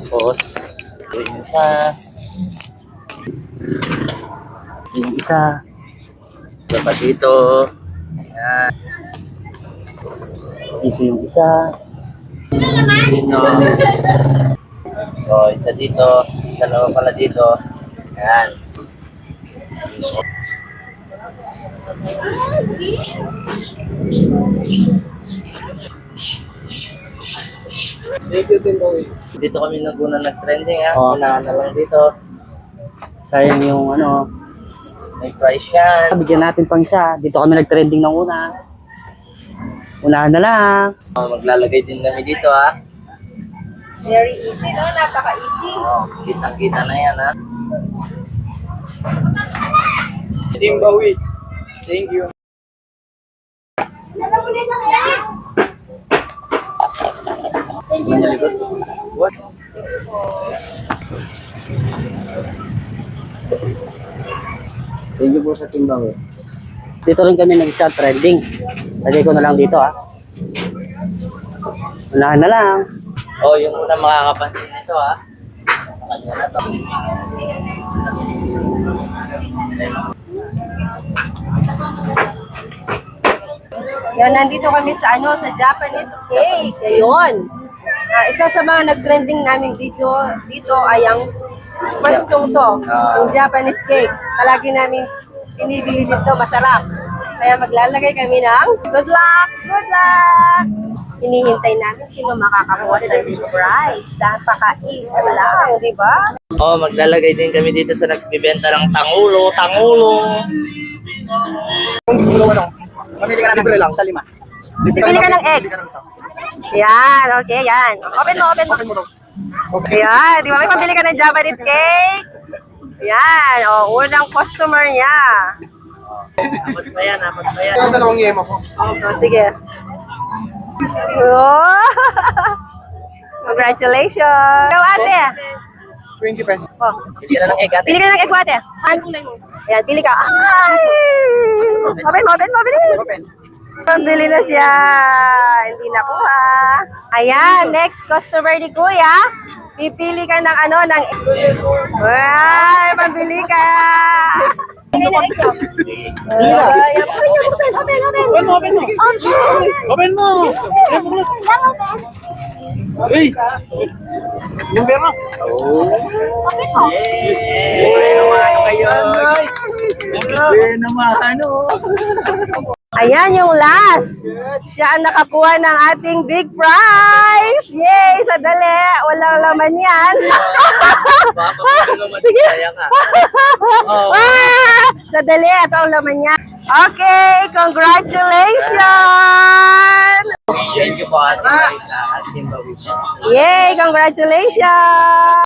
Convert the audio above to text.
Tapos, ito yung isa. Yung isa. Ito pa dito. Ayan. Dito yung isa. Dito. So, isa dito. Dalawa pala dito. Ayan. Dito kami naguna nag-trending ha. Oh. Unahan na lang dito. Sayang yung ano. May price yan. Bigyan natin pang isa. Dito kami nag-trending ng una. Unahan na lang. Maglalagay din kami dito ha. Very easy, no? Napaka-easy. Oh, kitang-kita na yan ha. Team Bawi. Thank you. What? Thank you po sa timbang. Dito rin kami nag-start trending. Lagay ko na lang dito ha. Unahan na lang. Oh, yung una makakapansin nito ha. Sa kanya na to. Yan, nandito kami sa sa Japanese cake. Ayun. Isa sa mga nag-trending namin dito ay ang pwestong to, yung Japanese cake. Palagi namin pinibili dito, masarap. Kaya maglalagay kami ng good luck! Good luck! Hinihintay namin sino makakakuha sa prize. Napaka-easy lang, di ba? Oh, maglalagay din kami dito sa nagbibenta ng tangulo. Kung gusto mo ano, mamili ka na libre lang sa 5. Bili ka ng egg. Yan, okay, yan. Open mo. Yan, di ba may pabili ka ng Japanese cake? Yan, unang customer niya. Apat pa yan. Yung dalawang yema po. Sige. Oh. Congratulations! Ikaw, ate. 20 pesos. Oh. Hindi na ng egg ate. Pili ka ng egg, ate. Ayan, pili ka. Ay! Open mo, bilis. Pambili na siya. Hindi nakuha. Ayan, next customer ni Kuya. Pipili ka ng ng... Ay, pambili ka. Pili na egg. Open mo! Hey! Yung pera! Ayan yung last. Siya ang nakakuha ng ating big prize. Yay! Sadali. Walang laman yan. Sige. Sadali. Ito ang laman niya. Okay. Congratulations! Thank you po ate Marisa at Simbawi. Yay! Congratulations!